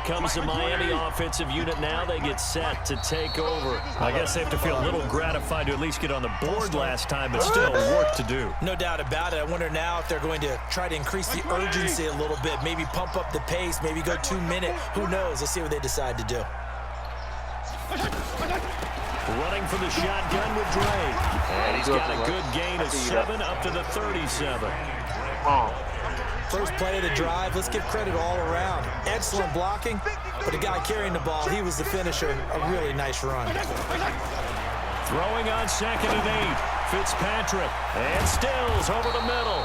up comes the Miami offensive unit now. They get set to take over. I guess they have to feel a little gratified to at least get on the board last time, but still work to do. No doubt about it. I wonder now if they're going to try to increase the urgency a little bit, maybe pump up the pace, maybe go 2 minute. Who knows? Let's see what they decide to do. Running for the shotgun with Drake. And he's got a good gain of 7 up to the 37. First play of the drive, let's give credit all around. Excellent blocking, but the guy carrying the ball, he was the finisher. A really nice run. Throwing on 2nd and 8. Fitzpatrick. And Stills over the middle.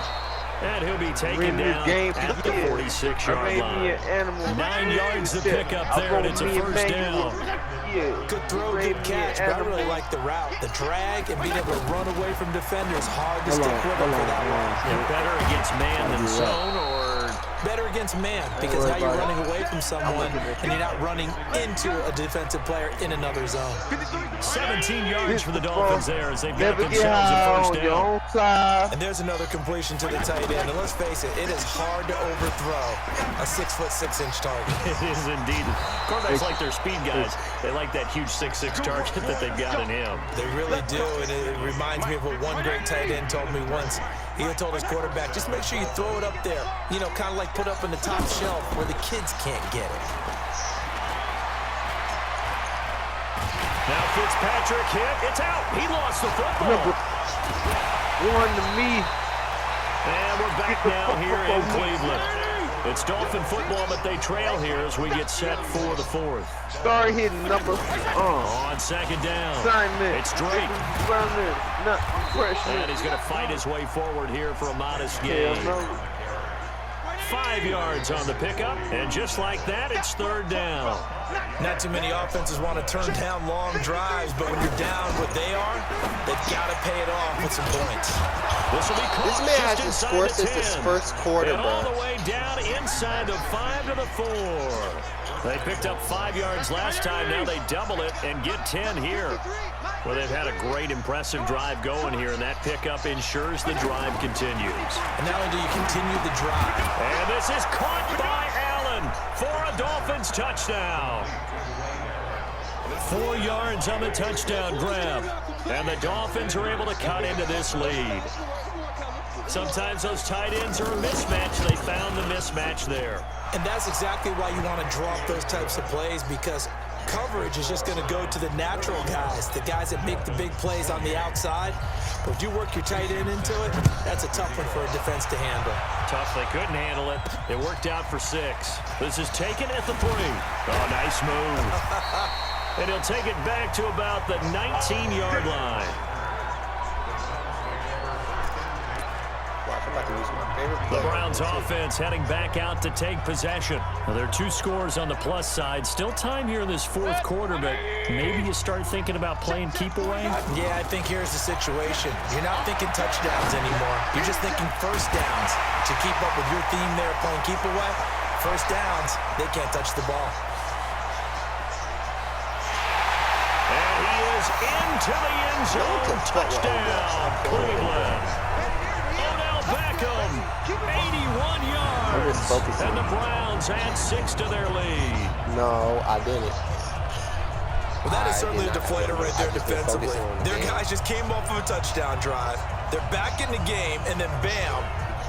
And he'll be taken down at the 46-yard line. 9 yards to pick up there, and it's a first down. Good throw, good catch, but I really like the route. The drag and being able to run away from defenders, hard to stick with them for that long. You're better against man than zone, or better against man, because now you're running away from someone and you're not running into a defensive player in another zone. 17 yards for the Dolphins there as they've got themselves a first down. And there's another completion to the tight end. And let's face it, it is hard to overthrow a 6'6" target. It is indeed. Quarterbacks like their speed guys. They like that huge 6'6" target that they've got in him. They really do, and it reminds me of what one great tight end told me once. He had told his quarterback, just make sure you throw it up there. You know, kind of like put up in the top shelf where the kids can't get it. Now Fitzpatrick hit. It's out. He lost the football. One to me. And we're back now here in Cleveland. It's Dolphin football, but they trail here as we get set for the 4th. Start hitting number on 2nd down. It's Drake. And he's going to fight his way forward here for a modest gain. 5 yards on the pickup, and just like that, it's 3rd down. Not too many offenses want to turn down long drives, but when you're down what they are, they've got to pay it off with some points. This will be caught. This man hasn't scored since his first quarter, and all the way down inside the 5 to the 4. They picked up 5 yards last time. Now they double it and get 10 here. Well, they've had a great, impressive drive going here, and that pickup ensures the drive continues. And not only do you continue the drive. And this is caught by Allen for a Dolphins touchdown. 4 yards on the touchdown grab. And the Dolphins are able to cut into this lead. Sometimes those tight ends are a mismatch. They found the mismatch there. And that's exactly why you want to draw up those types of plays, because coverage is just going to go to the natural guys, the guys that make the big plays on the outside. But if you work your tight end into it, that's a tough one for a defense to handle. Tough. They couldn't handle it. It worked out for 6. This is taken at the 3. Oh, nice move. And he'll take it back to about the 19-yard line. The Browns offense heading back out to take possession. Well, there are 2 scores on the plus side. Still time here in this 4th quarter, but maybe you start thinking about playing keep away? Yeah, I think here's the situation. You're not thinking touchdowns anymore. You're just thinking first downs. To keep up with your theme there playing keep away, first downs, they can't touch the ball. And he is into the end zone. Touchdown, Cleveland. Beckham, 81 yards, and the Browns add 6 to their lead. No, I didn't. Well, that is certainly a deflator right there defensively. Their guys just came off of a touchdown drive. They're back in the game, and then bam,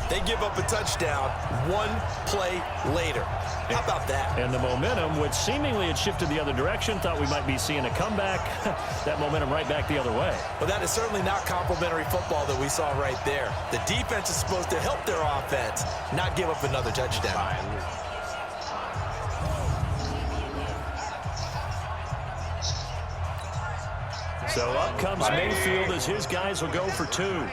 they give up a touchdown 1 play later. How about that? And the momentum, which seemingly had shifted the other direction, thought we might be seeing a comeback. That momentum right back the other way. Well, that is certainly not complimentary football that we saw right there. The defense is supposed to help their offense, not give up another touchdown. So up comes Mayfield as his guys will go for 2.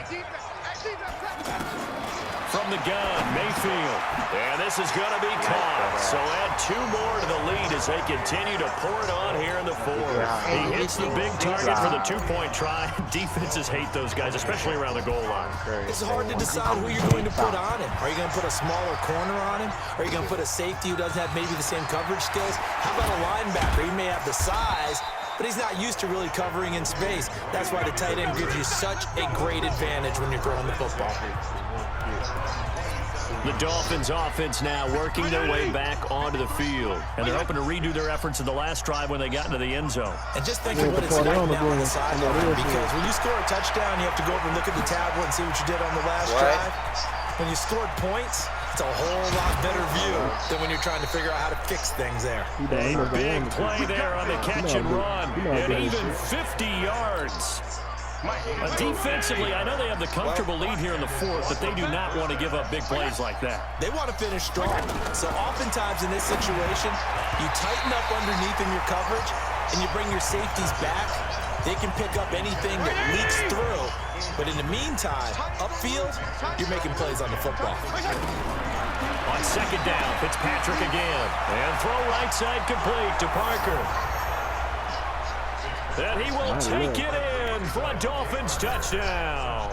From the gun, Mayfield. And this is going to be caught. So add 2 more to the lead as they continue to pour it on here in the 4th. He hits the big target for the 2-point try. Defenses hate those guys, especially around the goal line. It's hard to decide who you're going to put on him. Are you going to put a smaller corner on him? Are you going to put a safety who doesn't have maybe the same coverage skills? How about a linebacker? He may have the size, but he's not used to really covering in space. That's why the tight end gives you such a great advantage when you're throwing the football. The Dolphins offense now working their way back onto the field. And they're hoping to redo their efforts in the last drive when they got into the end zone. And just think of what it's like now on the sideline, because when you score a touchdown, you have to go over and look at the tablet and see what you did on the last drive. When you scored points, it's a whole lot better view than when you're trying to figure out how to fix things there. A big play there on the catch and run. And even 50 yards. Defensively, I know they have the comfortable lead here in the fourth, but they do not want to give up big plays like that. They want to finish strong. So oftentimes in this situation, you tighten up underneath in your coverage, and you bring your safeties back. They can pick up anything that leaks through. But in the meantime, upfield, you're making plays on the football. On second down, Fitzpatrick again. And throw right side complete to Parker. And he will take it in for a Dolphins touchdown.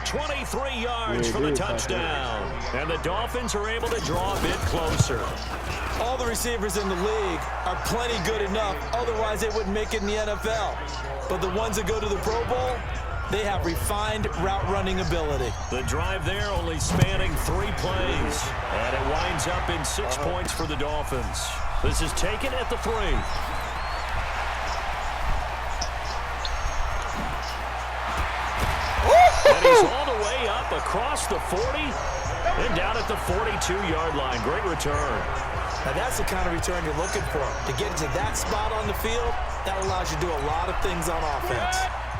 23 yards for the touchdown. And the Dolphins are able to draw a bit closer. All the receivers in the league are plenty good enough. Otherwise, they wouldn't make it in the NFL. But the ones that go to the Pro Bowl, they have refined route running ability. The drive there only spanning 3 plays. And it winds up in 6 points for the Dolphins. This is taken at the 3. And he's all the way up across the 40 and down at the 42-yard line. Great return. Now that's the kind of return you're looking for. To get to that spot on the field, that allows you to do a lot of things on offense.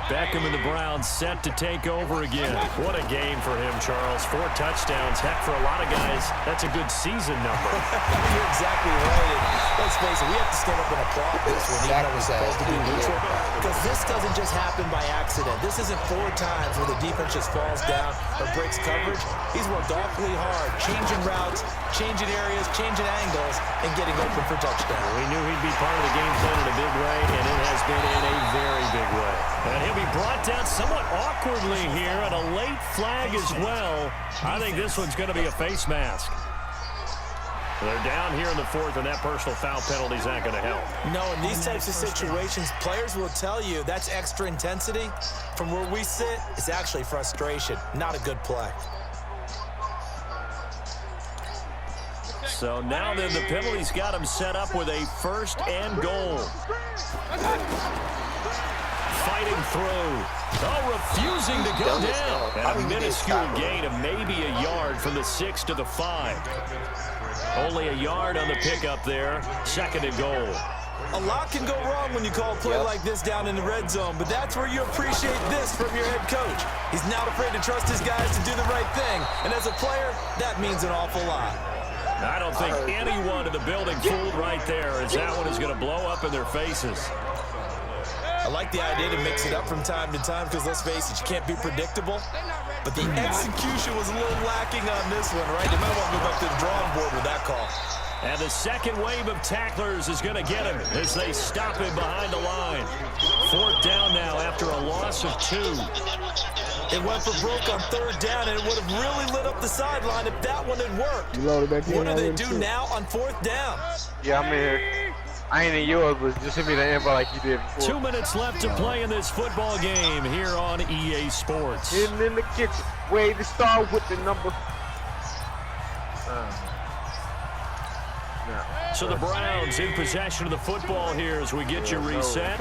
Beckham and the Browns set to take over again. What a game for him, Charles. 4 touchdowns. Heck, for a lot of guys, that's a good season number. You're exactly right. And let's face it, we have to stand up and applaud this one, even though we're supposed to be neutral. Because this doesn't just happen by accident. This isn't 4 times where the defense just falls down or breaks coverage. He's worked awfully hard, changing routes, changing areas, changing angles, and getting open for touchdown. We knew he'd be part of the game plan in a big way, and it has been in a very big way. And he'll be brought down somewhat awkwardly here, and a late flag as well. I think this one's going to be a face mask. They're down here in the fourth, and that personal foul penalty is not going to help. No, in these types of situations, players will tell you that's extra intensity. From where we sit, it's actually frustration, not a good play. So now then, the penalty's got him set up with a 1st and goal. Fighting through. Oh, refusing to go down. And a minuscule gain of maybe a yard from the 6 to the 5. Only a yard on the pickup there. 2nd and goal. A lot can go wrong when you call a play like this down in the red zone, but that's where you appreciate this from your head coach. He's not afraid to trust his guys to do the right thing, and as a player, that means an awful lot. I don't think anyone in the building fooled right there, as that one is going to blow up in their faces. I like the idea to mix it up from time to time because, let's face it, you can't be predictable. But the execution was a little lacking on this one, right? They might want to go back to the drawing board with that call. And the second wave of tacklers is going to get him as they stop him behind the line. 4th down now after a loss of 2. It went for broke on 3rd down, and it would have really lit up the sideline if that one had worked. What do they do now on 4th down? Yeah, I'm here. I ain't in yours, but just send me the info like you did before. 2 minutes left to play in this football game here on EA Sports. Hidden in the kitchen. Way to start with the number. So the Browns in possession of the football here as we get you reset.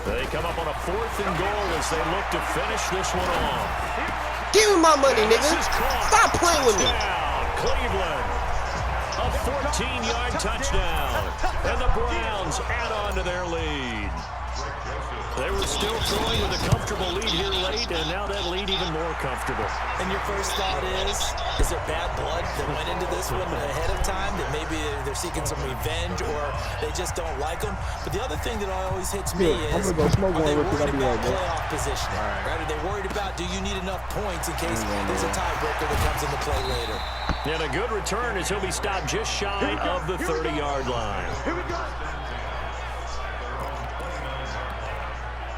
They come up on a 4th and goal as they look to finish this one off. Give me my money, nigga. Stop playing with me. Cleveland. A 14-yard touchdown. And the Browns add on to their lead. They were still throwing with a comfortable lead here late, and now that lead even more comfortable. And your first thought is there bad blood that went into this one ahead of time, that maybe they're seeking some revenge or they just don't like them? But the other thing that always hits me is, are they worried about playoff positioning? Right? Are they worried about, do you need enough points in case there's a tiebreaker that comes into play later? And a good return as he'll be stopped just shy of the 30-yard line.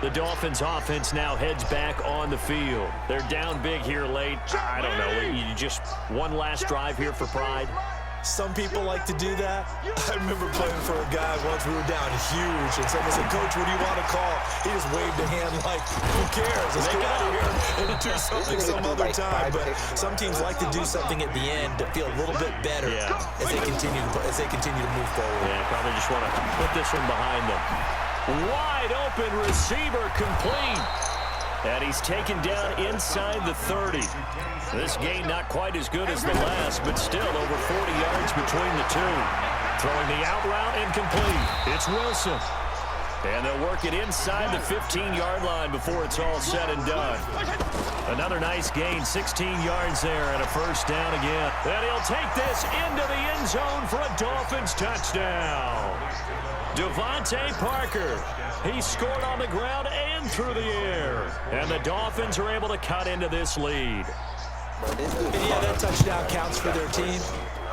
The Dolphins offense now heads back on the field. They're down big here late. I don't know. You just one last drive here for pride. Some people like to do that. I remember playing for a guy once. We were down huge, and someone said, "Coach, what do you want to call?" He just waved a hand like, "Who cares? Let's get out of here and do something some other time." But some teams like to do something at the end to feel a little bit better as they continue to move forward. Yeah, probably just want to put this one behind them. Wide open receiver complete. And he's taken down inside the 30. This game not quite as good as the last, but still over 40 yards between the two. Throwing the out route incomplete. It's Wilson. And they'll work it inside the 15-yard line before it's all said and done. Another nice gain, 16 yards there and a first down again. And he'll take this into the end zone for a Dolphins touchdown. Devontae Parker. He scored on the ground and through the air. And the Dolphins are able to cut into this lead. Yeah, that touchdown counts for their team,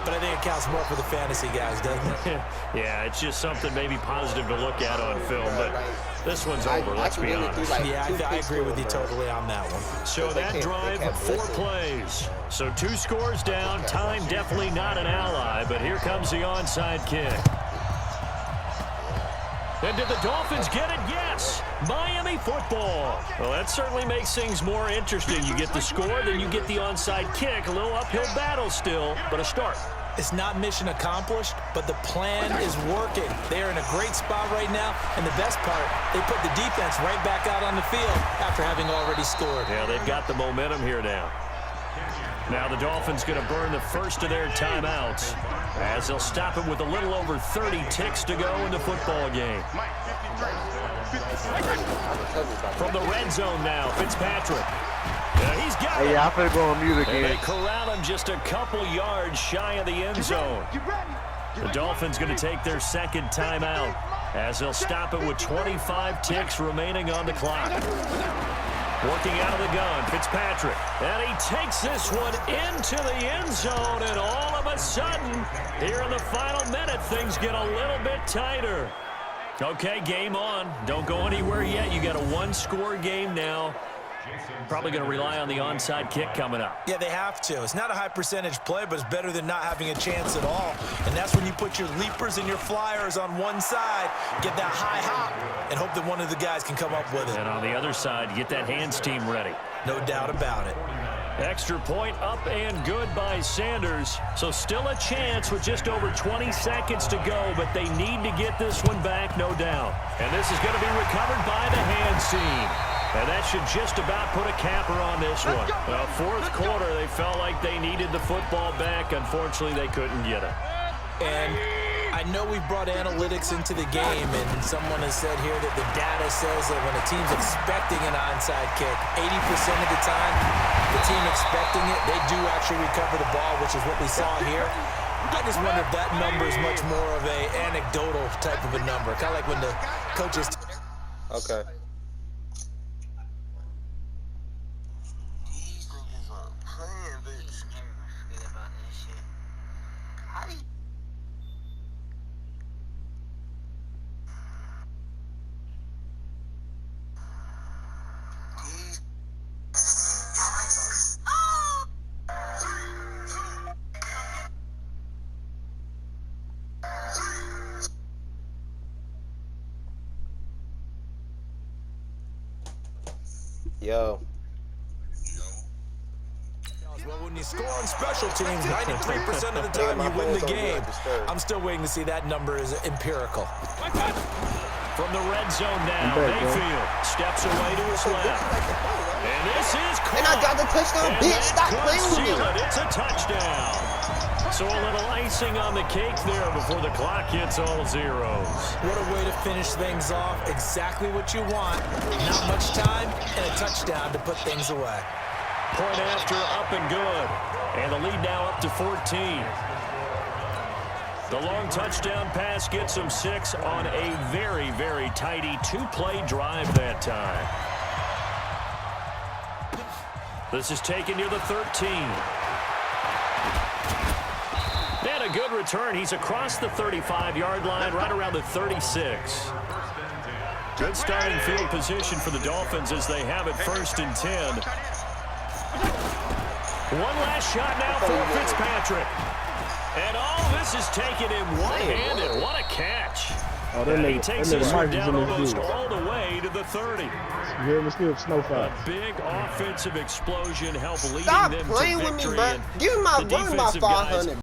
but I think it counts more for the fantasy guys, doesn't it? Yeah, it's just something maybe positive to look at on film, but this one's over, let's be honest. Yeah, I agree with you totally on that one. So that drive, 4 plays. So 2 scores down, time definitely not an ally, but here comes the onside kick. And did the Dolphins get it? Yes. Miami football. Well, that certainly makes things more interesting. You get the score, then you get the onside kick. A little uphill battle still, but a start. It's not mission accomplished, but the plan is working. They're in a great spot right now, and the best part, they put the defense right back out on the field after having already scored. Yeah, they've got the momentum here now. Now the Dolphins going to burn the first of their timeouts as they'll stop it with a little over 30 ticks to go in the football game. From the red zone now, Fitzpatrick. He's got it. Yeah, I'm finna go on mute again. And they corral him just a couple yards shy of the end zone. The Dolphins going to take their second timeout as they'll stop it with 25 ticks remaining on the clock. Working out of the gun, Fitzpatrick. And he takes this one into the end zone, and all of a sudden, here in the final minute, things get a little bit tighter. Okay, game on. Don't go anywhere yet. You got a 1-score game now. Probably going to rely on the onside kick coming up. Yeah, they have to. It's not a high percentage play, but it's better than not having a chance at all. And that's when you put your leapers and your flyers on one side, get that high hop, and hope that one of the guys can come up with it. And on the other side, get that hands team ready. No doubt about it. Extra point up and good by Sanders. So still a chance with just over 20 seconds to go, but they need to get this one back, no doubt. And this is going to be recovered by the hands team. And that should just about put a capper on this one. Well, fourth quarter, they felt like they needed the football back. Unfortunately, they couldn't get it. And I know we brought analytics into the game, and someone has said here that the data says that when a team's expecting an onside kick, 80% of the time, the team expecting it, they do actually recover the ball, which is what we saw here. I just wonder if that number is much more of a anecdotal type of a number, kind of like when the coaches... Okay. Yo. Well, when you score on special teams, 93% of the time you win the game. I'm still waiting to see that number is empirical. From the red zone now, Mayfield steps away to his left. And this is caught. And I got the touchdown, bitch. Stop playing with me. It's a touchdown. So a little icing on the cake there before the clock hits all zeros. What a way to finish things off. Exactly what you want. Not much time and a touchdown to put things away. Point after up and good. And the lead now up to 14. The long touchdown pass gets them 6 on a very, very tidy 2-play drive that time. This is taken near the 13. And a good return. He's across the 35-yard line, right around the 36. Good starting field position for the Dolphins as they have it 1st and 10. One last shot now for Fitzpatrick. And all this is taken in one-handed. What a catch. Oh, that He nigga, takes that this nigga one Mike is down in this almost dude. all the way to the 30. You hear me? Still snowfall. A big offensive explosion helped leading Stop them playing to with me, victory. bro. And Give me my the run my defensive guys 500.